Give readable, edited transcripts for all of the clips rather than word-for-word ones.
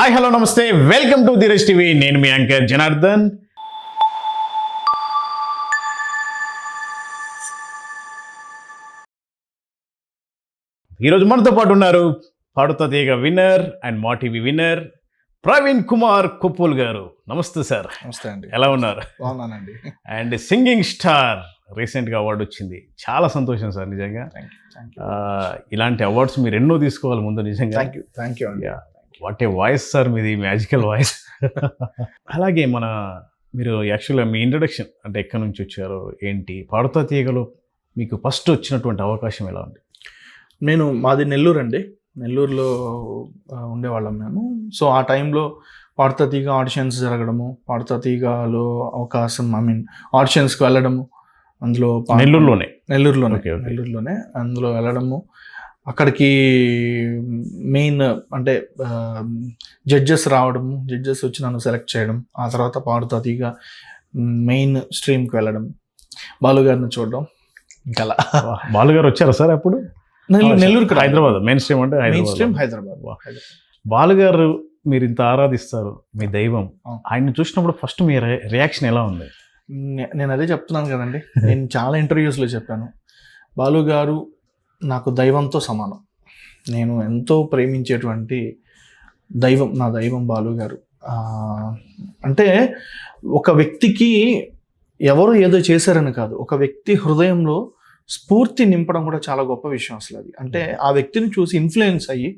Hi hello నమస్తే, welcome to Dheeraj TV. నేను మీ anchor Janardhan. ఈరోజు మనతో పాటు ఉన్నారు పాడుతా తీగ విన్నర్ అండ్ మా టీవీ విన్నర్ ప్రవీణ్ కుమార్ కొప్పుల్ గారు. నమస్తే సార్. నమస్తే అండి. ఎలా ఉన్నారు? బాగున్నానండి. అండ్ సింగింగ్ స్టార్ రీసెంట్గా అవార్డు వచ్చింది, చాలా సంతోషం సార్. నిజంగా ఇలాంటి అవార్డ్స్ మీరు ఎన్నో తీసుకోవాలి ముందు. నిజంగా థ్యాంక్ యూ అండి. వాట్ ఏ వాయిస్ సార్ మీది, మ్యాజికల్ వాయిస్. అలాగే మీరు యాక్చువల్గా మీ ఇంట్రడక్షన్ అంటే ఎక్కడి నుంచి వచ్చారో ఏంటి, పాడుతా తీగలో మీకు ఫస్ట్ వచ్చినటువంటి అవకాశం ఎలా ఉంది? మాది నెల్లూరు అండి. నెల్లూరులో ఉండేవాళ్ళం మేము. సో ఆ టైంలో పాడుతా తీగ ఆడిషన్స్ జరగడము, పాడుతా తీగలో అవకాశం ఆడిషన్స్కి వెళ్ళడము, అందులో నెల్లూరులోనే అందులో వెళ్ళడము, అక్కడికి మెయిన్ అంటే జడ్జెస్ రావడము, జడ్జెస్ వచ్చి నన్ను సెలెక్ట్ చేయడం, ఆ తర్వాత పాడుతా తీగ మెయిన్ స్ట్రీమ్కి వెళ్ళడం, బాలుగారిని చూడడం. ఇంకా బాలుగారు వచ్చారా సార్ అప్పుడు? నెల్లూరుకి, హైదరాబాద్ మెయిన్ స్ట్రీమ్ అంటే హైదరాబాద్. బాలుగారు మీరు ఇంత ఆరాధిస్తారు, మీ దైవం. ఆయన్ని చూసినప్పుడు ఫస్ట్ మీ రియాక్షన్ ఎలా ఉంది? నేను అదే చెప్తున్నాను కదండి, నేను చాలా ఇంటర్వ్యూస్లో చెప్పాను, బాలు గారు నాకు దైవంతో సమానం. నేను ఎంతో ప్రేమించేటువంటి దైవం, నా దైవం బాలు గారు. అంటే ఒక వ్యక్తికి ఎవరు ఏదో చేశారని కాదు, ఒక వ్యక్తి హృదయంలో స్ఫూర్తి నింపడం కూడా చాలా గొప్ప విషయం అసలు. అది అంటే ఆ వ్యక్తిని చూసి ఇన్ఫ్లుయెన్స్ అయ్యి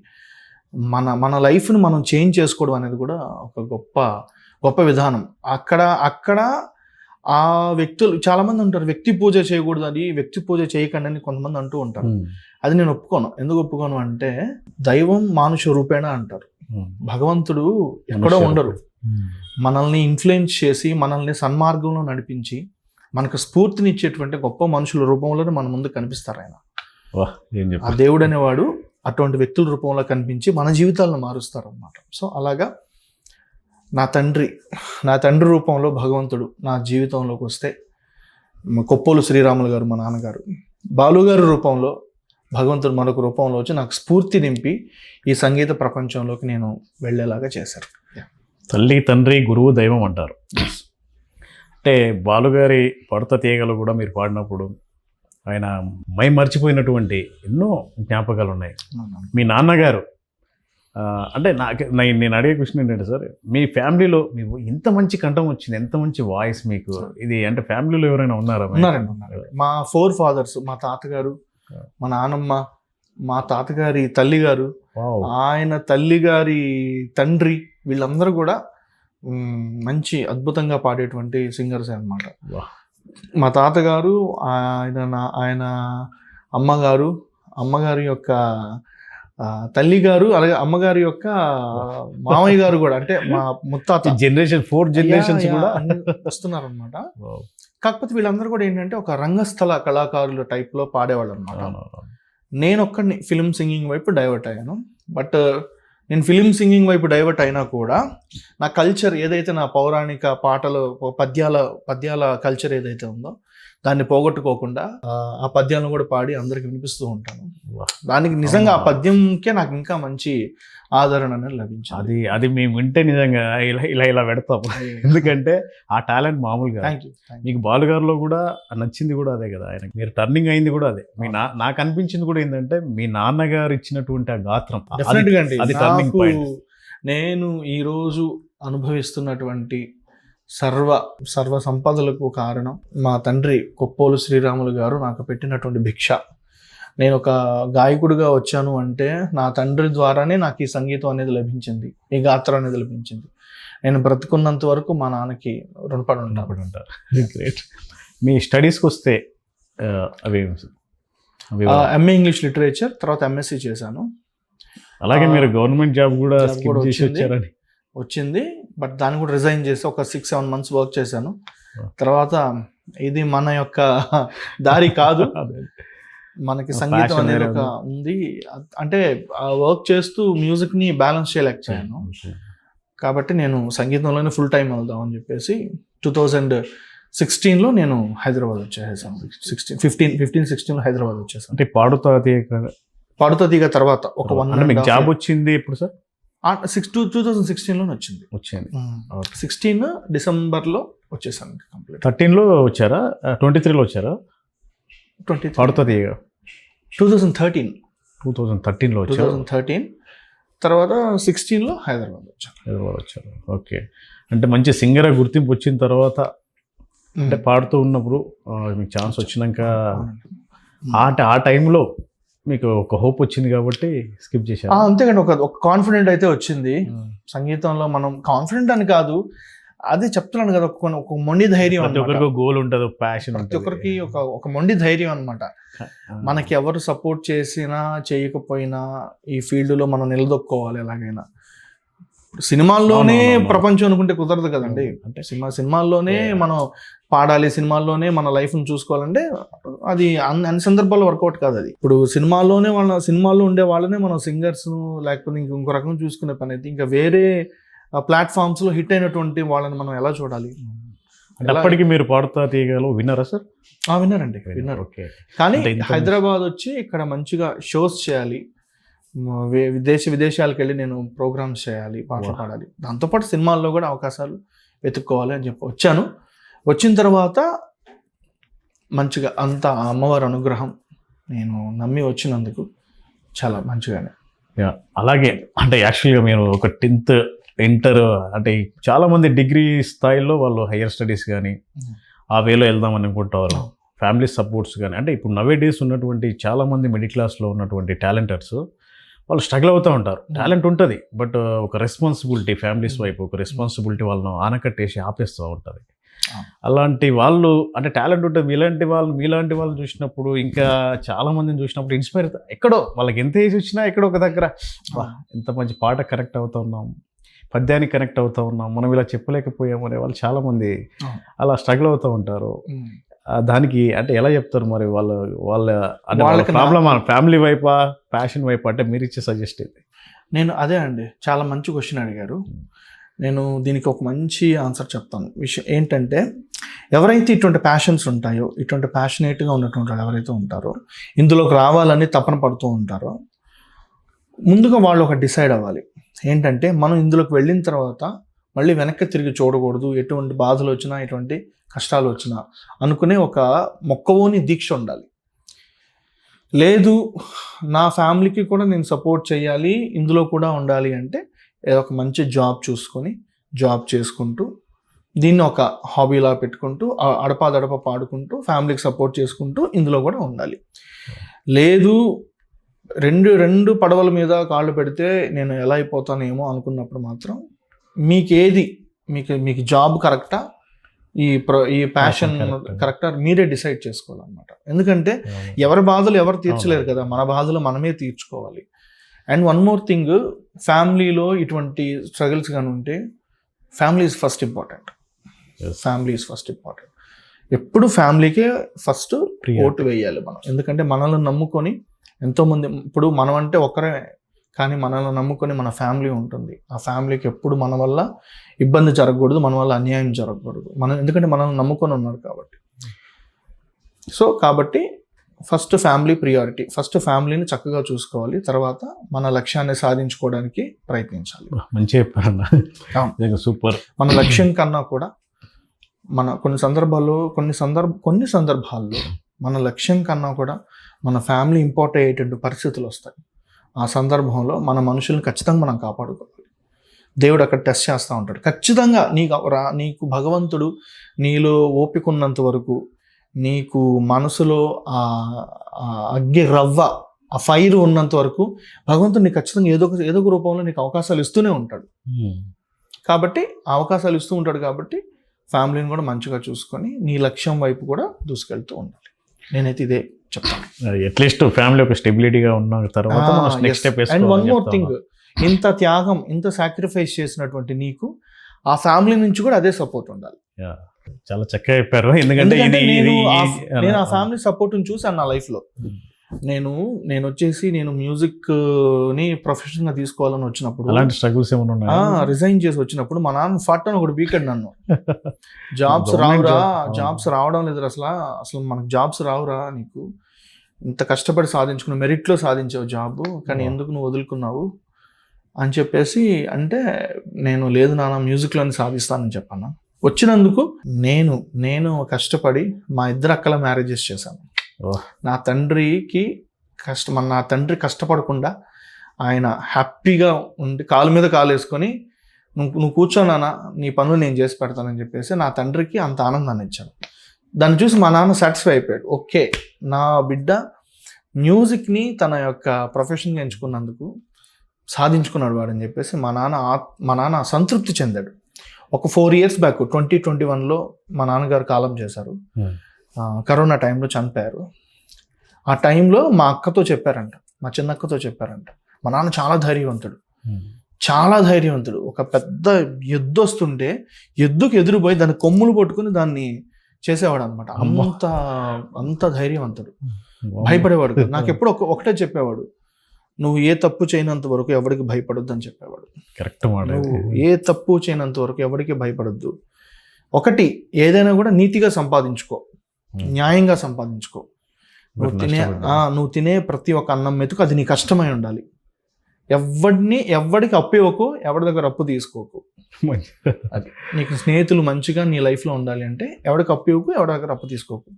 మన లైఫ్ని మనం చేంజ్ చేసుకోవడం అనేది కూడా ఒక గొప్ప విధానం. అక్కడ ఆ వ్యక్తులు చాలామంది అంటారు వ్యక్తి పూజ చేయకూడదు, అది వ్యక్తి పూజ చేయకండి అని కొంతమంది అంటూ ఉంటారు. అది నేను ఒప్పుకోను. ఎందుకు ఒప్పుకోను అంటే, దైవం మానుష రూపేణ అంటారు. భగవంతుడు ఎక్కడో ఉండరు. మనల్ని ఇన్ఫ్లుయెన్స్ చేసి, మనల్ని సన్మార్గంలో నడిపించి, మనకు స్ఫూర్తినిచ్చేటువంటి గొప్ప మనుషుల రూపంలోనే మన ముందు కనిపిస్తారు ఆయన. ఆ దేవుడు అనేవాడు అటువంటి వ్యక్తుల రూపంలో కనిపించి మన జీవితాలను మారుస్తారు అన్నమాట. సో అలాగా నా తండ్రి రూపంలో భగవంతుడు నా జీవితంలోకి వస్తే, కొప్పోలు శ్రీరాములు గారు మా నాన్నగారు, బాలుగారు రూపంలో భగవంతుడు మరొక రూపంలో వచ్చి నాకు స్ఫూర్తి నింపి ఈ సంగీత ప్రపంచంలోకి నేను వెళ్ళేలాగా చేశారు. తల్లి, తండ్రి, గురువు, దైవం అంటారు. అంటే బాలుగారి పాడుతా తీగలు కూడా మీరు పాడినప్పుడు ఆయన మర్చిపోయినటువంటి ఎన్నో జ్ఞాపకాలు ఉన్నాయి. మీ నాన్నగారు అంటే నేను అడిగే క్వశ్చన్ ఏంటంటే సార్, మీ ఫ్యామిలీలో మీకు ఇంత మంచి కంఠం వచ్చింది, ఎంత మంచి వాయిస్ మీకు, ఇది అంటే ఫ్యామిలీలో ఎవరైనా ఉన్నారా? ఉన్నారండి. మా 4 fathers, మా తాతగారు, మా నాన్నమ్మ, మా తాతగారి తల్లిగారు, ఆయన తల్లిగారి తండ్రి, వీళ్ళందరూ కూడా మంచి అద్భుతంగా పాడేటువంటి సింగర్స్ అన్నమాట. మా తాతగారు, ఆయన అమ్మగారి యొక్క తల్లిగారు, అలాగే అమ్మగారి యొక్క మామయ్య గారు కూడా, అంటే మా ముత్తాత 4 generations కూడా వస్తున్నారు అనమాట. కాకపోతే వీళ్ళందరూ కూడా ఏంటంటే ఒక రంగస్థల కళాకారుల టైప్లో పాడేవాళ్ళు అనమాట. నేను ఒక్కడిని ఫిల్మ్ సింగింగ్ వైపు డైవర్ట్ అయ్యాను. బట్ నేను ఫిలిం సింగింగ్ వైపు డైవర్ట్ అయినా కూడా నా కల్చర్ ఏదైతే, నా పౌరాణిక పాటలు, పద్యాల కల్చర్ ఏదైతే ఉందో దాన్ని పోగొట్టుకోకుండా ఆ పద్యాలను కూడా పాడి అందరికి వినిపిస్తూ ఉంటాను. దానికి నిజంగా ఆ పద్యంకే నాకు ఇంకా మంచి ఆదరణ అనేది లభించింది. అది మేము వింటే నిజంగా ఇలా పెడతాం. ఎందుకంటే ఆ టాలెంట్ మామూలుగా. మీకు బాలుగారిలో కూడా నచ్చింది కూడా అదే కదా, ఆయన మీరు టర్నింగ్ అయింది కూడా అదే. నాకు అనిపించింది కూడా ఏంటంటే, మీ నాన్నగారు ఇచ్చినటువంటి ఆ గాత్రం అది టర్నింగ్ పాయింట్. నేను ఈరోజు అనుభవిస్తున్నటువంటి సర్వ సంపదలకు కారణం మా తండ్రి కొప్పోలు శ్రీరాములు గారు నాకు పెట్టినటువంటి భిక్ష. నేను ఒక గాయకుడిగా వచ్చాను అంటే నా తండ్రి ద్వారానే నాకు ఈ సంగీతం అనేది లభించింది, ఈ గాత్రం అనేది లభించింది. నేను బ్రతుకున్నంత వరకు మా నాన్నకి రుణపడి ఉంటారు. గ్రేట్. మీ స్టడీస్కి వస్తే అవి ఎంఏ ఇంగ్లీష్ లిటరేచర్, తర్వాత ఎంఎస్సి చేశాను. అలాగే మీరు గవర్నమెంట్ జాబ్ కూడా వచ్చింది, బట్ దాన్ని కూడా రిజైన్ చేసి ఒక 6-7 months వర్క్ చేశాను. తర్వాత ఇది మన యొక్క దారి కాదు, మనకి సంగీతం అనేది ఒక ఉంది, అంటే వర్క్ చేస్తూ మ్యూజిక్ని బ్యాలెన్స్ చేయలేకపోయాను. కాబట్టి నేను సంగీతంలోనే ఫుల్ టైం వెళ్దాం అని చెప్పేసి 2016లో నేను హైదరాబాద్ వచ్చేసాను. 15-16లో హైదరాబాద్ వచ్చేసాను. అంటే పాడుతా తీగ తర్వాత ఒక 1 మీకు జాబ్ వచ్చింది ఎప్పుడు సార్? 2016లోనే వచ్చింది. వచ్చింది. 16 డిసెంబర్లో వచ్చేసాను కంప్లీట్. 13లో వచ్చారా, 23లో వచ్చారా? 2013లో వచ్చారు. 2013 తర్వాత 16లో హైదరాబాద్ వచ్చారు. ఓకే. అంటే మంచి సింగర్ గుర్తింపు వచ్చిన తర్వాత, అంటే పాడుతూ ఉన్నప్పుడు మీకు ఛాన్స్ వచ్చినాక ఆ టైంలో మీకు ఒక హోప్ వచ్చింది కాబట్టి స్కిప్ చేశారు. అంతేకండి, ఒక కాన్ఫిడెంట్ అయితే వచ్చింది. సంగీతంలో మనం కాన్ఫిడెంట్ అని కాదు, అదే చెప్తున్నాను కదా, ఒక మొండి ధైర్యం. ప్రతి ఒక్కరికి గోల్ ఉంటుంది, ప్యాషన్, ప్రతి ఒక్కరికి ఒక మొండి ధైర్యం అనమాట. మనకి ఎవరు సపోర్ట్ చేసినా చేయకపోయినా ఈ ఫీల్డ్లో మనం నిలదొక్కోవాలి ఎలాగైనా. సినిమాల్లోనే ప్రపంచం అనుకుంటే కుదరదు కదండి. అంటే సినిమాల్లోనే మనం పాడాలి, సినిమాల్లోనే మన లైఫ్ని చూసుకోవాలంటే అది అన్ని సందర్భాల్లో వర్కౌట్ కాదు. అది ఇప్పుడు సినిమాల్లో ఉండే వాళ్ళనే మనం సింగర్స్ లేకపోతే ఇంకో రకం చూసుకునే పని అయితే, ఇంకా వేరే ప్లాట్ఫామ్స్లో హిట్ అయినటువంటి వాళ్ళని మనం ఎలా చూడాలి? అంటే అప్పటికి మీరు పాడుతా తీయగలరు విన్నారా సార్? విన్నారండి, విన్నారు. కానీ హైదరాబాద్ వచ్చి ఇక్కడ మంచిగా షోస్ చేయాలి, విదేశాలకు వెళ్ళి నేను ప్రోగ్రామ్స్ చేయాలి, పాటలు పాడాలి, దాంతోపాటు సినిమాల్లో కూడా అవకాశాలు వెతుక్కోవాలి అని చెప్పి వచ్చాను. వచ్చిన తర్వాత మంచిగా అంత అమ్మవారి అనుగ్రహం నేను నమ్మి వచ్చినందుకు చాలా మంచిగానే. అలాగే అంటే యాక్చువల్గా మీరు ఒక 10th ఇంటర్ అంటే చాలామంది డిగ్రీ స్థాయిలో వాళ్ళు హయ్యర్ స్టడీస్ కానీ ఆ వేలో వెళ్దాం అనుకుంటారు, ఫ్యామిలీ సపోర్ట్స్ కానీ. అంటే ఇప్పుడు నవే డేస్ ఉన్నటువంటి చాలామంది మిడిల్ క్లాస్లో ఉన్నటువంటి టాలెంటర్స్ వాళ్ళు స్ట్రగుల్ అవుతూ ఉంటారు. టాలెంట్ ఉంటుంది, బట్ ఒక రెస్పాన్సిబిలిటీ ఫ్యామిలీస్ వైపు ఒక రెస్పాన్సిబిలిటీ వాళ్ళను ఆనకట్టేసి ఆపేస్తూ ఉంటుంది. అలాంటి వాళ్ళు అంటే టాలెంట్ ఉంటుంది, మీలాంటి వాళ్ళు చూసినప్పుడు, ఇంకా చాలా మందిని చూసినప్పుడు ఇన్స్పైర్ అవుతారు. ఎక్కడో వాళ్ళకి ఎంత ఏజ్ వచ్చినా ఎక్కడో ఒక దగ్గర ఎంత మంచి పాట కనెక్ట్ అవుతూ ఉన్నాం, పద్యానికి కనెక్ట్ అవుతూ ఉన్నాం, మనం ఇలా చెప్పలేకపోయాము అనే వాళ్ళు చాలామంది అలా స్ట్రగుల్ అవుతూ ఉంటారు. దానికి అంటే ఎలా చెప్తారు మరి వాళ్ళ ప్రాబ్లమ్ ఫ్యామిలీ వైపా ప్యాషన్ వైపు అంటే మీరు ఇచ్చే సజెస్ట్ ఏంటి? నేను అదే అండి, చాలా మంచి క్వశ్చన్ అడిగారు. నేను దీనికి ఒక మంచి ఆన్సర్ చెప్తాను. విషయం ఏంటంటే, ఎవరైతే ఇటువంటి ప్యాషన్స్ ఉంటాయో, ఇటువంటి ప్యాషనేట్గా ఉన్నటువంటి వాళ్ళు ఎవరైతే ఉంటారో, ఇందులోకి రావాలని తపన పడుతూ ఉంటారో, ముందుగా వాళ్ళు ఒక డిసైడ్ అవ్వాలి. ఏంటంటే, మనం ఇందులోకి వెళ్ళిన తర్వాత మళ్ళీ వెనక్కి తిరిగి చూడకూడదు, ఎటువంటి బాధలు వచ్చినా ఎటువంటి కష్టాలు వచ్చినా అనుకునే ఒక మొక్కవోని దీక్ష ఉండాలి. లేదు నా ఫ్యామిలీకి కూడా నేను సపోర్ట్ చేయాలి, ఇందులో కూడా ఉండాలి అంటే ఒక మంచి జాబ్ చూసుకొని జాబ్ చేసుకుంటూ దీన్ని ఒక హాబీలా పెట్టుకుంటూ అడపాదడప పాడుకుంటూ ఫ్యామిలీకి సపోర్ట్ చేసుకుంటూ ఇందులో కూడా ఉండాలి. లేదు రెండు పడవల మీద కాళ్ళు పెడితే నేను ఎలా అయిపోతానేమో అనుకున్నప్పుడు మాత్రం మీకు జాబ్ కరెక్టా, ఈ ప్యాషన్ కరెక్టా మీరే డిసైడ్ చేసుకోవాలన్నమాట. ఎందుకంటే ఎవరి బాధలు ఎవరు తీర్చలేరు కదా, మన బాధలు మనమే తీర్చుకోవాలి. అండ్ వన్ మోర్ థింగ్, ఫ్యామిలీలో ఇటువంటి స్ట్రగుల్స్ కానీ ఉంటే ఫ్యామిలీ ఈజ్ ఫస్ట్ ఇంపార్టెంట్. ఎప్పుడు ఫ్యామిలీకే ఫస్ట్ ఓటు వేయాలి మనం. ఎందుకంటే మనల్ని నమ్ముకొని ఎంతోమంది, ఇప్పుడు మనం అంటే ఒక్కరే కానీ మనల్ని నమ్ముకొని మన ఫ్యామిలీ ఉంటుంది. ఆ ఫ్యామిలీకి ఎప్పుడు మన వల్ల ఇబ్బంది జరగకూడదు, మన వల్ల అన్యాయం జరగకూడదు. ఎందుకంటే మనల్ని నమ్ముకొని ఉన్నారు కాబట్టి. కాబట్టి ఫస్ట్ ఫ్యామిలీ ప్రియారిటీ. ఫస్ట్ ఫ్యామిలీని చక్కగా చూసుకోవాలి, తర్వాత మన లక్ష్యాన్ని సాధించుకోవడానికి ప్రయత్నించాలి. మంచి చెప్పారన్నా, సూపర్. మన లక్ష్యం కన్నా కూడా మన కొన్ని సందర్భాల్లో మన లక్ష్యం కన్నా కూడా మన ఫ్యామిలీ ఇంపార్ట్ అయ్యేటువంటి పరిస్థితులు వస్తాయి. ఆ సందర్భంలో మన మనుషుల్ని ఖచ్చితంగా మనం కాపాడుకోవాలి. దేవుడు అక్కడ టెస్ట్ చేస్తూ ఉంటాడు. ఖచ్చితంగా నీకు భగవంతుడు నీలో ఓపిక ఉన్నంత వరకు, నీకు మనసులో అగ్గి రవ్వ, ఆ ఫైర్ ఉన్నంత వరకు భగవంతుడు నీకు ఖచ్చితంగా ఏదో ఒక రూపంలో నీకు అవకాశాలు ఇస్తూనే ఉంటాడు. కాబట్టి అవకాశాలు ఇస్తూ ఉంటాడు కాబట్టి ఫ్యామిలీని కూడా మంచిగా చూసుకొని నీ లక్ష్యం వైపు కూడా దూసుకెళ్తూ ఉండాలి. నేనైతే ఇదే చెప్తాను. అట్లీస్ట్ ఫ్యామిలీ ఒక స్టెబిలిటీగా ఉన్న తర్వాత next step. And one more thing, ఇంత త్యాగం, ఇంత సాక్రిఫైస్ చేసినటువంటి నీకు ఆ ఫ్యామిలీ నుంచి కూడా అదే సపోర్ట్ ఉండాలి. చాలా చక్కగా చెప్పారు. ఎందుకంటే నేను ఆ ఫ్యామిలీ సపోర్ట్ని చూసాను నా లైఫ్లో. నేను మ్యూజిక్ ని ప్రొఫెషన్ గా తీసుకోవాలని వచ్చినప్పుడు అలాంటి స్ట్రగుల్స్ ఏమైనా ఉన్నాయా? రిజైన్ చేసి వచ్చినప్పుడు మా నాన్న ఫట్ ఒకటి వీకెండ్ నన్ను జాబ్స్ రావడం లేదు, అసలు మనకు జాబ్స్ రావురా, నీకు ఇంత కష్టపడి సాధించుకున్న మెరిట్లో సాధించావు జాబ్, కానీ ఎందుకు నువ్వు వదులుకున్నావు, అని చెప్పేసి అంటే నేను లేదు నాన్న మ్యూజిక్లోని సాధిస్తానని చెప్పాను. వచ్చినందుకు నేను కష్టపడి మా ఇద్దరు అక్కల మ్యారేజెస్ చేశాను. నా తండ్రికి నా తండ్రి కష్టపడకుండా ఆయన హ్యాపీగా ఉండి కాలు మీద కాలు వేసుకొని నువ్వు కూర్చోనానా నీ పనులు నేను చేసి పెడతానని చెప్పేసి నా తండ్రికి అంత ఆనందాన్ని ఇచ్చాను. దాన్ని చూసి మా నాన్న సాటిస్ఫై అయిపోయాడు. ఓకే, నా బిడ్డ మ్యూజిక్ని తన యొక్క ప్రొఫెషన్గా ఎంచుకున్నందుకు సాధించుకున్నాడు వాడని చెప్పేసి మా నాన్న సంతృప్తి చెందాడు. ఒక 4 years బ్యాక్ 2021లో మా నాన్నగారు కాలం చేశారు. కరోనా టైంలో చనిపోయారు. ఆ టైంలో మా అక్కతో చెప్పారంట, మా చిన్నక్కతో చెప్పారంట, మా నాన్న చాలా ధైర్యవంతుడు. ఒక పెద్ద ఎద్దు వస్తుంటే ఎద్దుకు ఎదురుపోయి దాని కొమ్ములు పట్టుకుని దాన్ని చేసేవాడు అనమాట. అంత ధైర్యవంతుడు, భయపడేవాడు. నాకు ఎప్పుడు ఒకటే చెప్పేవాడు, నువ్వు ఏ తప్పు చేయనంత వరకు ఎవరికి భయపడొద్దు అని చెప్పేవాడు. కరెక్ట్ మాట. నువ్వు ఏ తప్పు చేయనంత వరకు ఎవరికి భయపడొద్దు. ఒకటి, ఏదైనా కూడా నీతిగా సంపాదించుకో, న్యాయంగా సంపాదించుకో. నువ్వు తినే ప్రతి ఒక్క అన్నం మెతుకు అది నీ కష్టమై ఉండాలి. ఎవరికి అప్పు ఇవ్వకు, ఎవరి దగ్గర అప్పు తీసుకోకు. అది నీకు స్నేహితులు మంచిగా నీ లైఫ్లో ఉండాలి అంటే ఎవరికి అప్పు ఇవ్వకు, ఎవరి దగ్గర అప్పు తీసుకోకు.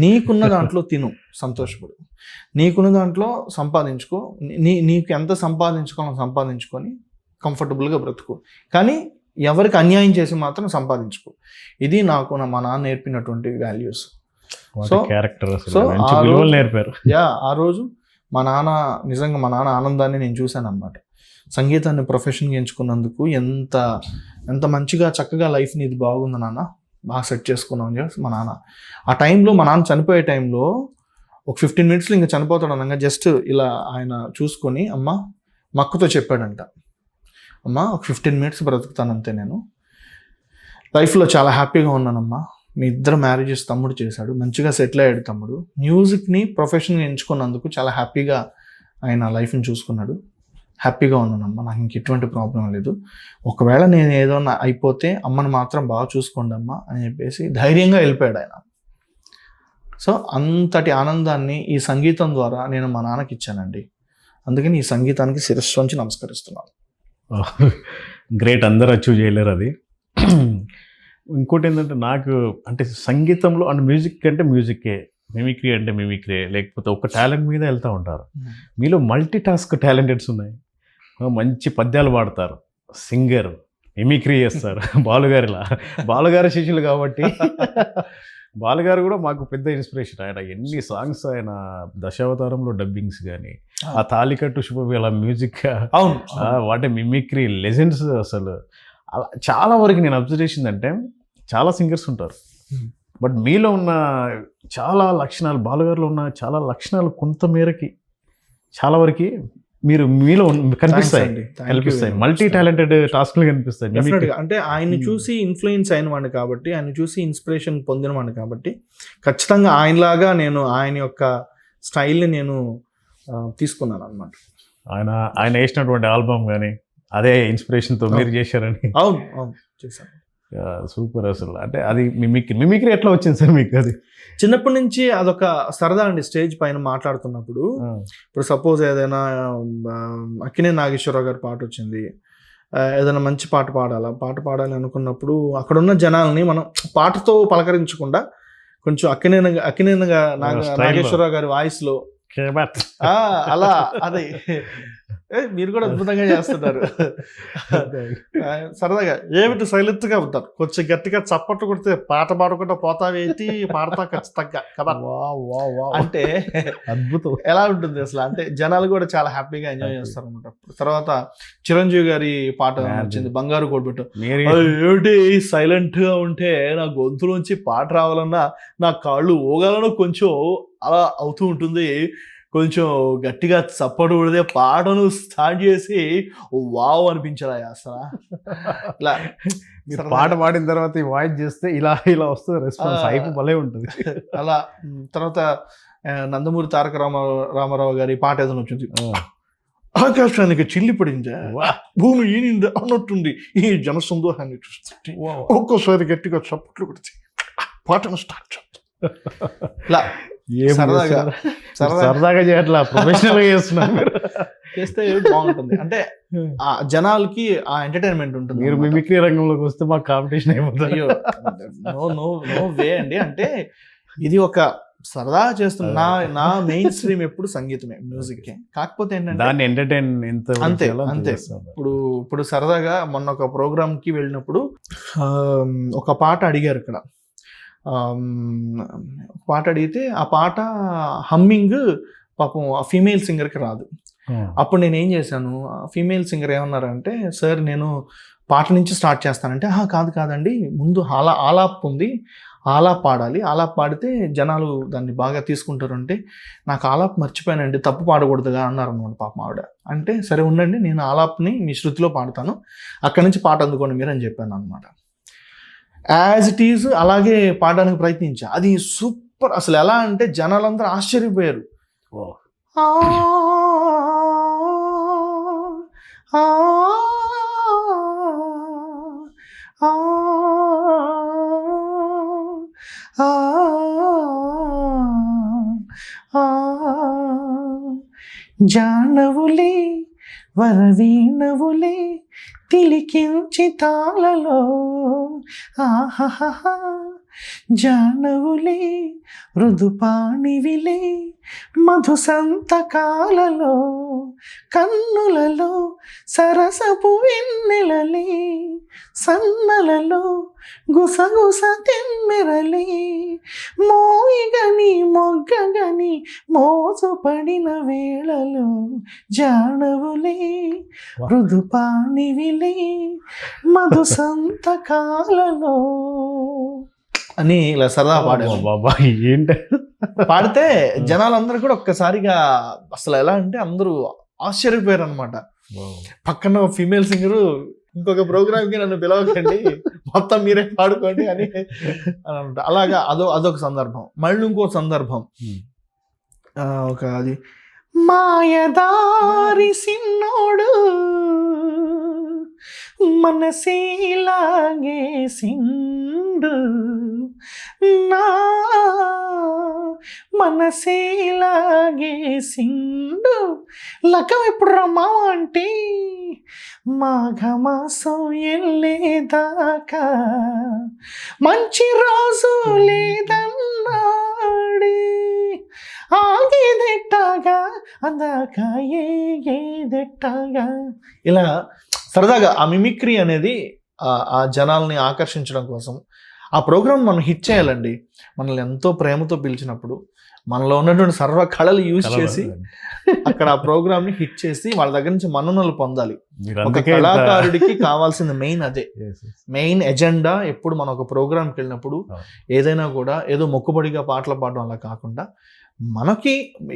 నీకున్న దాంట్లో తిను, సంతోషపడు. నీకున్న దాంట్లో సంపాదించుకో. నీకు ఎంత సంపాదించుకోవాలో సంపాదించుకొని కంఫర్టబుల్గా బ్రతుకు. కానీ ఎవరికి అన్యాయం చేసి మాత్రం సంపాదించుకో. ఇది నాకు మా నాన్న నేర్పినటువంటి వాల్యూస్. నేర్పారు. ఆ రోజు మా నాన్న ఆనందాన్ని నేను చూశాను అన్నమాట. సంగీతాన్ని ప్రొఫెషన్గా ఎంచుకున్నందుకు ఎంత మంచిగా చక్కగా లైఫ్ని ఇది బాగుంది నాన్న, బాగా సెట్ చేసుకున్నాం అని చెప్పి మా నాన్న. ఆ టైంలో మా నాన్న చనిపోయే టైంలో ఒక 15 minutes ఇంకా చనిపోతాడు అనగా జస్ట్ ఇలా ఆయన చూసుకొని అమ్మ మా అక్కతో చెప్పాడంట, అమ్మ ఒక 15 minutes బ్రతుకుతానంతే, నేను లైఫ్లో చాలా హ్యాపీగా ఉన్నానమ్మా. మీ ఇద్దరు మ్యారేజెస్ తమ్ముడు చేశాడు, మంచిగా సెటిల్ అయ్యాడు తమ్ముడు. మ్యూజిక్ని ప్రొఫెషన్గా ఎంచుకున్నందుకు చాలా హ్యాపీగా ఆయన లైఫ్ని చూసుకున్నాడు. హ్యాపీగా ఉన్నానమ్మా, నాకు ఇంక ఎటువంటి ప్రాబ్లం లేదు. ఒకవేళ నేను ఏదైనా అయిపోతే అమ్మని మాత్రం బాగా చూసుకోండి అమ్మా అని చెప్పేసి ధైర్యంగా వెళ్ళిపోయాడు ఆయన. సో అంతటి ఆనందాన్ని ఈ సంగీతం ద్వారా నేను మా నాన్నకి ఇచ్చానండి. అందుకని ఈ సంగీతానికి శిరస్సు వంచి నమస్కరిస్తున్నాను. గ్రేట్, అందరూ అచీవ్ చేయలేరు అది. ఇంకోటి ఏంటంటే నాకు అంటే సంగీతంలో అండ్ మ్యూజిక్ అంటే మ్యూజిక్కే, మిమిక్రీ అంటే మిమిక్రీ, లేకపోతే ఒక టాలెంట్ మీద వెళ్తూ ఉంటారు. మీలో మల్టీ టాస్క్ టాలెంటెడ్స్ ఉన్నాయి. మంచి పద్యాలు పాడతారు, సింగర్, మిమిక్రీ చేస్తారు. బాలుగారి శిష్యులు కాబట్టి బాలుగారు కూడా మాకు పెద్ద ఇన్స్పిరేషన్. ఆయన ఎన్ని సాంగ్స్, ఆయన దశావతారంలో డబ్బింగ్స్ కానీ, ఆ తాలికట్టు శుభవేళ మ్యూజిక్, వాటి మిమిక్రీ లెజెండ్స్. అసలు అలా చాలా వరకు నేను అబ్జర్వ్ చేసింది అంటే చాలా సింగర్స్ ఉంటారు, బట్ మీలో ఉన్న చాలా లక్షణాలు, బాలుగారిలో ఉన్న చాలా లక్షణాలు కొంతమేరకి చాలా వరకు మీలో కనిపిస్తాయి. మల్టీ టాలెంటెడ్ టాస్క్లు కనిపిస్తాయి. అంటే ఆయన్ని చూసి ఇన్ఫ్లుయెన్స్ అయిన వాడిని కాబట్టి, ఆయన చూసి ఇన్స్పిరేషన్ పొందిన వాడిని కాబట్టి ఖచ్చితంగా ఆయనలాగా నేను ఆయన యొక్క స్టైల్ని నేను తీసుకున్నాను అనమాట. ఆయన వేసినటువంటి ఆల్బమ్ కానీ అదే ఇన్స్పిరేషన్తో మీరు చేశారని. అవును చేశాను. సూపర్. అసలు అంటే అది మిమిక్రీ ఎట్లా వచ్చింది సార్ మీకు? అది చిన్నప్పటి నుంచి అదొక సరదా అండి. స్టేజ్ పైన మాట్లాడుతున్నప్పుడు ఇప్పుడు సపోజ్ ఏదైనా అక్కినే నాగేశ్వరరావు గారి పాట వచ్చింది, ఏదైనా మంచి పాట పాడాలి అనుకున్నప్పుడు అక్కడున్న జనాల్ని మనం పాటతో పలకరించకుండా కొంచెం అక్కినేనగా నాగేశ్వరరావు గారి వాయిస్లో అలా అదే మీరు కూడా అద్భుతంగా చేస్తున్నారు. సరదాగా ఏమిటి సైలెంట్గా ఉంటారు, కొంచెం గట్టిగా చప్పట్లు కొడితే పాట పాడకుండా పోతావేంటి, పాడతా ఖచ్చితంగా కదా అంటే అద్భుతం. ఎలా ఉంటుంది అసలు అంటే జనాలు కూడా చాలా హ్యాపీగా ఎంజాయ్ చేస్తారు అనమాట. తర్వాత చిరంజీవి గారి పాట వచ్చింది, బంగారు కోడిపెట్టు. ఏమిటి సైలెంట్ గా ఉంటే నా గొంతులోంచి పాట రావాలన్నా నా కాళ్ళు ఊగాలనో కొంచెం అలా అవుతూ ఉంటుంది, కొంచెం గట్టిగా చప్పడు కొడితే పాటను స్టార్ట్ చేసి వావ్ అనిపించరా అసలు. ఇలా పాట పాడిన తర్వాత ఈ వాయిస్ చేస్తే ఇలా వస్తుంది, రెస్పాన్స్ హైప్ భలే ఉంటుంది అలా. తర్వాత నందమూరి తారక రామారావు గారి పాట ఏదైనా వచ్చింది, ఆకాశానికి చిల్లి పడింది భూమి ఈనింది అన్నట్టుంది ఈ జనసందోహాన్ని చూస్తుంటే ఒక్కోసారి గట్టిగా చప్పట్లు కొడితే పాటను స్టార్ట్ చేస్తాం. ఇలా ఏం సరదాగా చేస్తున్నారు? సరదాగా చేయట్లా, ప్రొఫెషనల్ గా చేస్తున్నారు మీరు. చేస్తే బాగుంటుంది. అంటే ఆ జనాలకి ఆ ఎంటర్టైన్మెంట్ ఉంటుంది. మీరు మిమిక్రీ రంగంలోకి వస్తే మాకు కాంపిటీషన్ అయిపోతుంది. అయ్యో నో వే అండి. అంటే ఇది ఒక సరదా చేస్తున్న నా మెయిన్ స్ట్రీమ్ ఎప్పుడు సంగీతమే, మ్యూజిక్. కాకపోతే ఏంటంటే దాన్ని ఎంటర్టైన్ ఎంత అంతే చేయాలో అంత అంతే. చేస్తారు. ఇప్పుడు సరదాగా మొన్న ఒక ప్రోగ్రామ్ కి వెళ్ళినప్పుడు ఒక పాట అడిగారు ఇక్కడ. ఒక పాట అడిగితే ఆ పాట హమ్మింగ్ పాపం ఆ ఫీమేల్ సింగర్కి రాదు. అప్పుడు నేను ఏం చేశాను, ఫీమేల్ సింగర్ ఏమన్నారంటే, సార్ నేను పాట నుంచి స్టార్ట్ చేస్తానంటే, కాదండి, ముందు ఆలాప్ ఉంది, ఆలాప్ పాడాలి, ఆలాప్ పాడితే జనాలు దాన్ని బాగా తీసుకుంటారు. అంటే నాకు ఆలాప్ మర్చిపోయానండి, తప్పు పాడకూడదుగా అన్నారు అన్నమాట పాపం ఆవిడ. అంటే సరే ఉండండి, నేను ఆలాప్ని మీ శృతిలో పాడతాను, అక్కడి నుంచి పాట అందుకోండి మీరు అని చెప్పాను అనమాట. యాజ్ ఇట్ ఈజ్ అలాగే పాడడానికి ప్రయత్నించా. అది సూపర్. అసలు ఎలా అంటే జనాలందరూ ఆశ్చర్యపోయారు. జానవులే వరవీణవులే తిలికించి తాళలో, ఆహా జానవులే మృదుపాణివిలే మధు సంతకాలలో, కన్నులలో సరసపు వెన్నెలలే, సన్నలలో గుసగుస తెమ్మెరలే, మోయిగని మొగ్గగని మోసపడిన వేళలో, జానవులే మృదుపాణివిలే మధు సంతకాలలో అని ఇలా సరదా పాడాను. బాబా ఏంటి పాడితే జనాలందరూ కూడా ఒక్కసారిగా అసలు ఎలా అంటే అందరూ ఆశ్చర్యపోయారు అనమాట. పక్కన ఫీమేల్ సింగరు, ఇంకొక ప్రోగ్రామ్కి నన్ను పిలవకండి, మొత్తం మీరే పాడుకోండి అని అంట. అలాగా అదొక సందర్భం. మళ్ళీ ఇంకో సందర్భం, ఒక అది మాయదారి సిన్నోడు మనసేలాగే సిండు, నా మనసేలాగే సిండు, లకం ఎప్పుడు రమ్మావా అంటే మాఘమాసం వెళ్ళేదాకా మంచి రోజు లేదన్నాడే, ఆగేదెట్టాగా అందాక ఏగేదెట్టాగా. ఇలా సరదాగా ఆ మిమిక్రీ అనేది ఆ జనాల్ని ఆకర్షించడం కోసం ఆ ప్రోగ్రామ్ మనం హిట్ చేయాలండి. మనల్ని ఎంతో ప్రేమతో పిలిచినప్పుడు మనలో ఉన్నటువంటి సర్వ కళలు యూజ్ చేసి అక్కడ ఆ ప్రోగ్రామ్ ని హిట్ చేసి వాళ్ళ దగ్గర నుంచి మన్ననలు పొందాలి. ఒక కళాకారుడికి కావాల్సింది మెయిన్ అదే, మెయిన్ ఎజెండా. ఎప్పుడు మనం ఒక ప్రోగ్రామ్కి వెళ్ళినప్పుడు ఏదైనా కూడా ఏదో మొక్కుబడిగా పాటలు పాడడం అలా కాకుండా, మనకి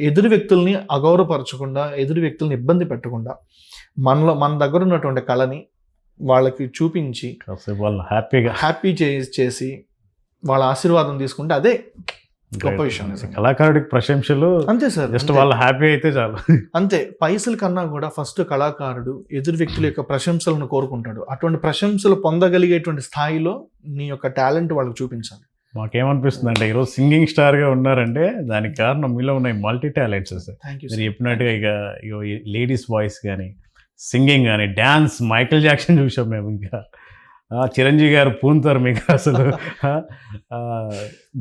ఎదురు వ్యక్తుల్ని అగౌరవపరచకుండా, ఎదురు వ్యక్తుల్ని ఇబ్బంది పెట్టకుండా, మన దగ్గర ఉన్నటువంటి కళని వాళ్ళకి చూపించి వాళ్ళు హ్యాపీ చేసి వాళ్ళ ఆశీర్వాదం తీసుకుంటే అదే గొప్ప విషయం. కళాకారుడికి ప్రశంసలు అంతే సార్, జస్ట్ వాళ్ళు హ్యాపీ అయితే చాలు. అంతే. పైసల కన్నా కూడా ఫస్ట్ కళాకారుడు ఎదురు వ్యక్తుల యొక్క ప్రశంసలను కోరుకుంటాడు. అటువంటి ప్రశంసలు పొందగలిగేటువంటి స్థాయిలో నీ యొక్క టాలెంట్ వాళ్ళకి చూపించాలి. మాకేమనిపిస్తుంది అంటే ఈరోజు సింగింగ్ స్టార్గా ఉన్నారంటే దానికి కారణం మీలో ఉన్నాయి మల్టీ టాలెంట్స్. మీరు చెప్పినట్టుగా ఇక లేడీస్ వాయిస్ కానీ, సింగింగ్ కానీ, డ్యాన్స్, మైకేల్ జాక్సన్ చూసాం మేము. ఇంకా చిరంజీవి గారు పూంతారు మీకు అసలు.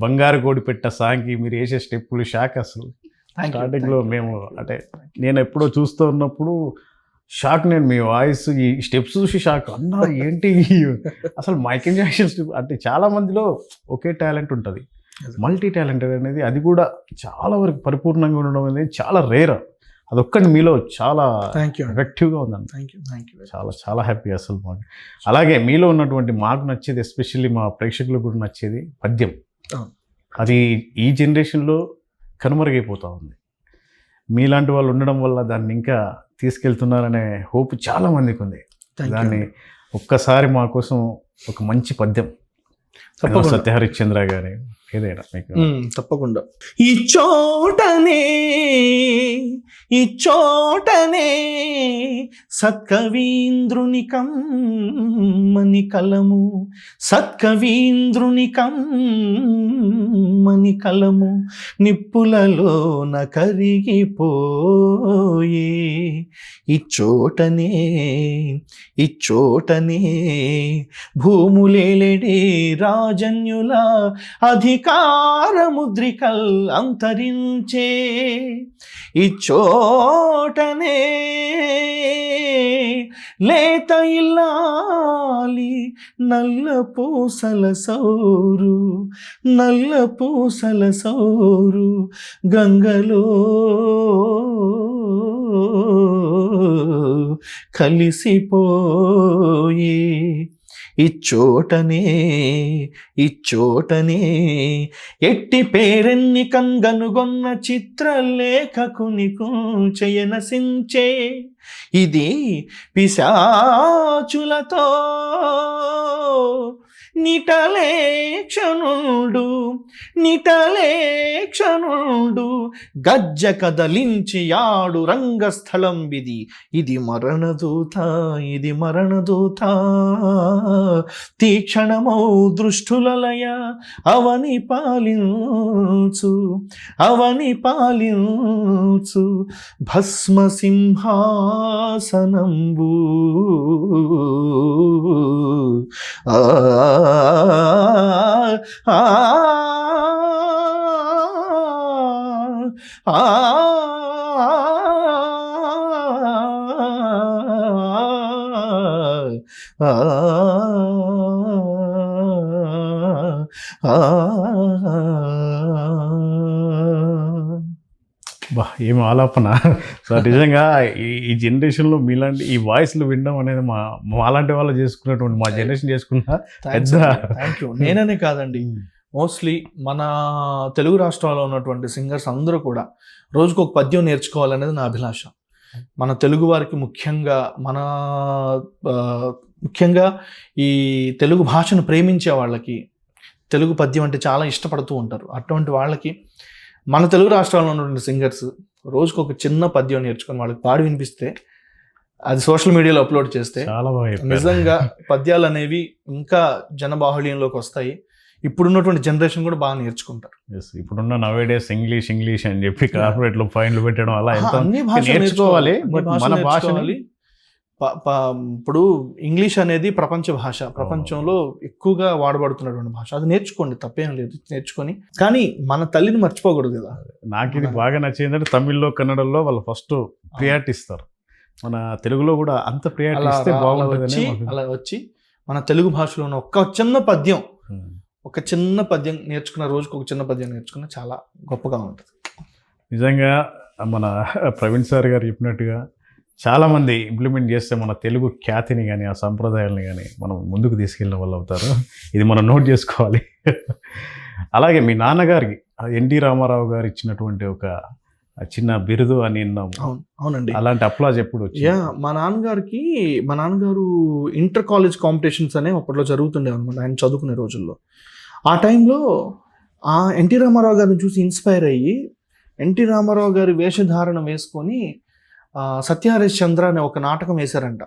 బంగారు కోడి పెట్ట సాంగ్కి మీరు వేసే స్టెప్పులు షాక్. అసలు స్టార్టింగ్లో మేము అంటే నేను ఎప్పుడో చూస్తూ ఉన్నప్పుడు షాక్, నేను మీ వాయిస్ ఈ స్టెప్స్ చూసి షాక్. అన్నా ఏంటి అసలు మైకేల్ జాక్సన్ స్టెప్ అంటే చాలా మందిలో ఒకే టాలెంట్ ఉంటుంది, మల్టీ టాలెంటెడ్ అనేది అది కూడా చాలా వరకు పరిపూర్ణంగా ఉండడం అనేది చాలా రేర్. అదొక్కటి మీలో చాలా ఎఫెక్టివ్గా ఉందండి. చాలా చాలా హ్యాపీ అసలు మాకు. అలాగే మీలో ఉన్నటువంటి మాకు నచ్చేది, ఎస్పెషల్లీ మా ప్రేక్షకులకు కూడా నచ్చేది పద్యం. అది ఈ జనరేషన్లో కనుమరుగైపోతూ ఉంది. మీలాంటి వాళ్ళు ఉండడం వల్ల దాన్ని ఇంకా తీసుకెళ్తున్నారనే హోప్ చాలా మందికి ఉంది. దాన్ని ఒక్కసారి మా కోసం ఒక మంచి పద్యం, సత్యహరిశ్చంద్ర గారి ఏదైనా మీకు. తప్పకుండా. ఈ చోటనే సత్కవీంద్రుని కమ్మ కమ్మని కలము సత్కవీంద్రుని కమ్మని కలము నిప్పులలోన కరిగిపోయే ఇచ్చోటనే భూములేలెడే రాజన్యుల అధికార ముద్రికల్ అంతరించే ఇచ్చోటనే లేత ఇల్లాలి నల్ల పూసల సౌరు గంగలో కలిసిపోయే ఇచ్చోటనే ఎట్టి పేరెన్ని కంగనుగొన్న చిత్రలేఖకుని చేయనసించే ఇది పిశాచులతో నిటలేక్షణుడు గజ్జ కదలించి ఆడు రంగస్థలం ఇది మరణదూత తీక్షణమౌ దృష్టులలయ అవని పాలించు భస్మ సింహాసనంబు బా ఏం ఆలాపన సార్. నిజంగా ఈ జనరేషన్లో మీలాంటి ఈ వాయిస్లు వినడం అనేది మాలాంటి వాళ్ళు చేసుకున్నటువంటి మా జనరేషన్ చేసుకున్న పెద్ద. Thank you. నేననే కాదండి, మోస్ట్లీ మన తెలుగు రాష్ట్రాల్లో ఉన్నటువంటి సింగర్స్ అందరూ కూడా రోజుకు ఒక పద్యం నేర్చుకోవాలనేది నా అభిలాష. మన తెలుగు వారికి ముఖ్యంగా ఈ తెలుగు భాషను ప్రేమించే వాళ్ళకి తెలుగు పద్యం అంటే చాలా ఇష్టపడుతూ ఉంటారు. అటువంటి వాళ్ళకి మన తెలుగు రాష్ట్రాల్లో ఉన్నటువంటి సింగర్స్ రోజుకు ఒక చిన్న పద్యం నేర్చుకొని వాళ్ళకి పాడి వినిపిస్తే, అది సోషల్ మీడియాలో అప్లోడ్ చేస్తే చాలా బాగా నిజంగా పద్యాలు అనేవి ఇంకా జనబాహుళ్యంలోకి వస్తాయి. ఇప్పుడున్నటువంటి జనరేషన్ కూడా బాగా నేర్చుకుంటారు. ఇప్పుడున్న నవేడేస్ ఇంగ్లీష్ అని చెప్పి కార్పొరేట్ లో ఫైన్లు పెట్టడం అలా అన్ని భాషలు నేర్చుకోవాలి. మన భాషని ఇప్పుడు ఇంగ్లీష్ అనేది ప్రపంచ భాష, ప్రపంచంలో ఎక్కువగా వాడబడుతున్నటువంటి భాష. అది నేర్చుకోండి, తప్పేం లేదు, నేర్చుకొని. కానీ మన తల్లిని మర్చిపోకూడదు కదా. నాకు ఇది బాగా నచ్చిందంటే తమిళ్లో కన్నడలో వాళ్ళు ఫస్ట్ ప్రియారిటీ ఇస్తారు. మన తెలుగులో కూడా అంత ప్రియారిటీ ఇస్తే బాగుంటుంది. అలా వచ్చి మన తెలుగు భాషలో ఉన్న ఒక చిన్న పద్యం నేర్చుకున్న, రోజుకు ఒక చిన్న పద్యం నేర్చుకున్న చాలా గొప్పగా ఉంటుంది. నిజంగా మన ప్రవీణ్ సార్ గారు చెప్పినట్టుగా చాలామంది ఇంప్లిమెంట్ చేస్తే మన తెలుగు ఖ్యాతిని కానీ ఆ సంప్రదాయాలని కానీ మనం ముందుకు తీసుకెళ్ళిన వాళ్ళు అవుతారు. ఇది మనం నోట్ చేసుకోవాలి. అలాగే మీ నాన్నగారికి ఎన్టీ రామారావు గారు ఇచ్చినటువంటి ఒక చిన్న బిరుదు అని విన్నాము. అవునండి. అలాంటి అప్లాజ్ ఎప్పుడు వచ్చి? మా నాన్నగారు ఇంటర్ కాలేజ్ కాంపిటీషన్స్ అనేవి అప్పట్లో జరుగుతుండేవి అనమాట, ఆయన చదువుకునే రోజుల్లో. ఆ టైంలో ఎన్టీ రామారావు గారిని చూసి ఇన్స్పైర్ అయ్యి ఎన్టీ రామారావు గారి వేషధారణ వేసుకొని సత్యహరీష్ చంద్ర అనే ఒక నాటకం వేశారంట.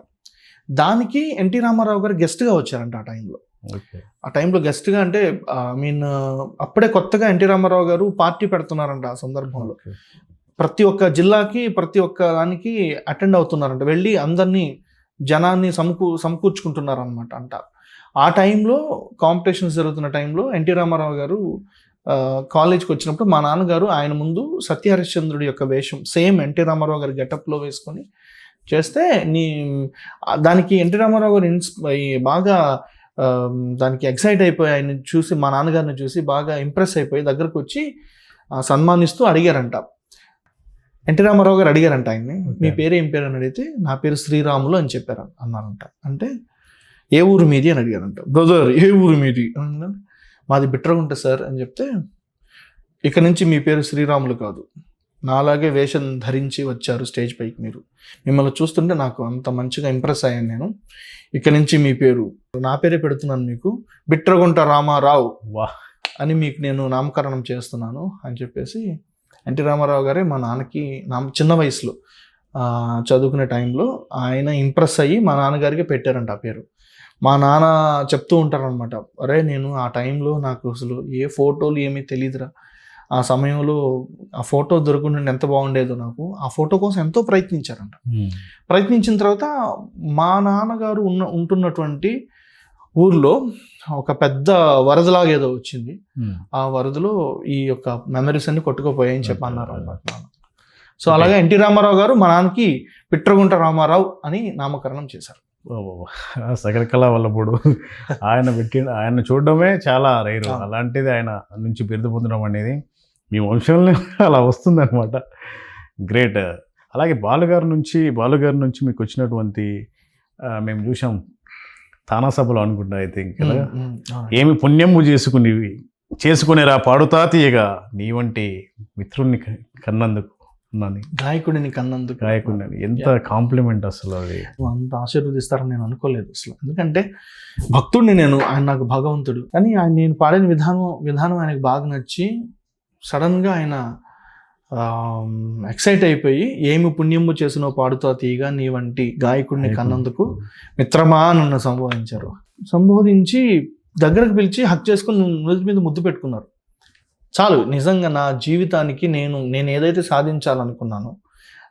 దానికి ఎన్టీ రామారావు గారు గెస్ట్గా వచ్చారంట ఆ టైంలో గెస్ట్గా అంటే అప్పుడే కొత్తగా ఎన్టీ రామారావు గారు పార్టీ పెడుతున్నారంట. ఆ సందర్భంలో ప్రతి ఒక్క జిల్లాకి ప్రతి ఒక్క దానికి అటెండ్ అవుతున్నారంట, వెళ్ళి అందరినీ జనాన్ని సమకూర్చుకుంటున్నారనమాట అంట. ఆ టైంలో కాంపిటీషన్స్ జరుగుతున్న టైంలో ఎన్టీ రామారావు గారు కాలేజ్కి వచ్చినప్పుడు మా నాన్నగారు ఆయన ముందు సత్యహరిశ్చంద్రుడి యొక్క వేషం సేమ్ ఎన్టీ రామారావు గారి గెటప్లో వేసుకొని చేస్తే దానికి ఎన్టీ రామారావు గారు బాగా దానికి ఎక్సైట్ అయిపోయి ఆయన చూసి, మా నాన్నగారిని చూసి బాగా ఇంప్రెస్ అయిపోయి దగ్గరకు వచ్చి సన్మానిస్తూ అడిగారంట. ఎన్టీ రామారావు గారు అడిగారంట ఆయన్ని, మీ పేరు ఏం పేరు అని అడిగితే నా పేరు శ్రీరాములు అని అన్నారంట. అంటే ఏ ఊరు మీది అని అడిగారంట. బ్రదర్ ఏ ఊరు మీది? మాది బిట్రగుంట సార్ అని చెప్తే, ఇక నుంచి మీ పేరు శ్రీరాములు కాదు, నాలాగే వేషం ధరించి వచ్చారు స్టేజ్ పైకి, మిమ్మల్ని చూస్తుంటే నాకు అంత మంచిగా ఇంప్రెస్ అయ్యాను నేను, ఇక నుంచి మీ పేరు నా పేరే పెడుతున్నాను, మీకు బిట్రగుంట రామారావు అని మీకు నేను నామకరణం చేస్తున్నాను అని చెప్పేసి ఎన్టీ రామారావు గారే మా నాన్నకి చిన్న వయసులో చదువుకునే టైంలో ఆయన ఇంప్రెస్ అయ్యి మా నాన్నగారికి పెట్టారంట ఆ పేరు. మా నాన్న చెప్తూ ఉంటారనమాట, అరే నేను ఆ టైంలో నాకు అసలు ఏ ఫోటోలు ఏమీ తెలియదురా, ఆ సమయంలో ఆ ఫోటో దొరుకుంటుంటే ఎంత బాగుండేదో నాకు. ఆ ఫోటో కోసం ఎంతో ప్రయత్నించారంట. ప్రయత్నించిన తర్వాత మా నాన్నగారు ఉంటున్నటువంటి ఊర్లో ఒక పెద్ద వరదలాగా ఏదో వచ్చింది. ఆ వరదలో ఈ యొక్క మెమరీస్ అన్ని కొట్టుకుపోయాయని చెప్పి అన్నారు అన్నమాట నాన్న. సో అలాగే ఎన్టీ రామారావు గారు మా నాన్నకి పిట్రగుంట రామారావు అని నామకరణం చేశారు. సకల కళా వల్లభుడు. ఆయన చూడడమే చాలా రైరు. అలాంటిది ఆయన నుంచి బిరుదు పొందడం అనేది మీ వంశంలో అలా వస్తుందన్నమాట. గ్రేట్. అలాగే బాలుగారి నుంచి మీకు వచ్చినటువంటి మేము చూసాం తానా సభలో అనుకుంటా, ఐ థింక్ కదా, ఏమి పుణ్యము చేసుకునేరా పాడుతా తీయగా నీ వంటి మిత్రుణ్ణి కన్నందుకు, గాయకుడిని కన్నందుకు. గాయకుడిని ఎంత కాంప్లిమెంట్ అసలు. అది అంత ఆశీర్వదిస్తారని నేను అనుకోలేదు అసలు. ఎందుకంటే భక్తుడిని నేను, ఆయన నాకు భగవంతుడు. కానీ ఆయన నేను పాడిన విధానం ఆయనకు బాగా నచ్చి సడన్గా ఆయన ఎక్సైట్ అయిపోయి ఏమి పుణ్యము చేసినో పాడుతా తీయగా నీ వంటి గాయకుడిని కన్నందుకు మిత్రమా నన్ను సంబోధించి దగ్గరకు పిలిచి హక్ చేసుకుని నుదుటి మీద ముద్దు పెట్టుకున్నారు. చాలు, నిజంగా నా జీవితానికి నేను ఏదైతే సాధించాలనుకున్నానో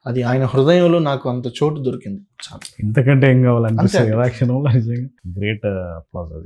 అది ఆయన హృదయంలో నాకు అంత చోటు దొరికింది. చాలు, ఇంతకంటే ఏం కావాలనిపిస్తుంది కదా క్షణంలో. నిజంగా గ్రేట్ అప్లాజ్ అది.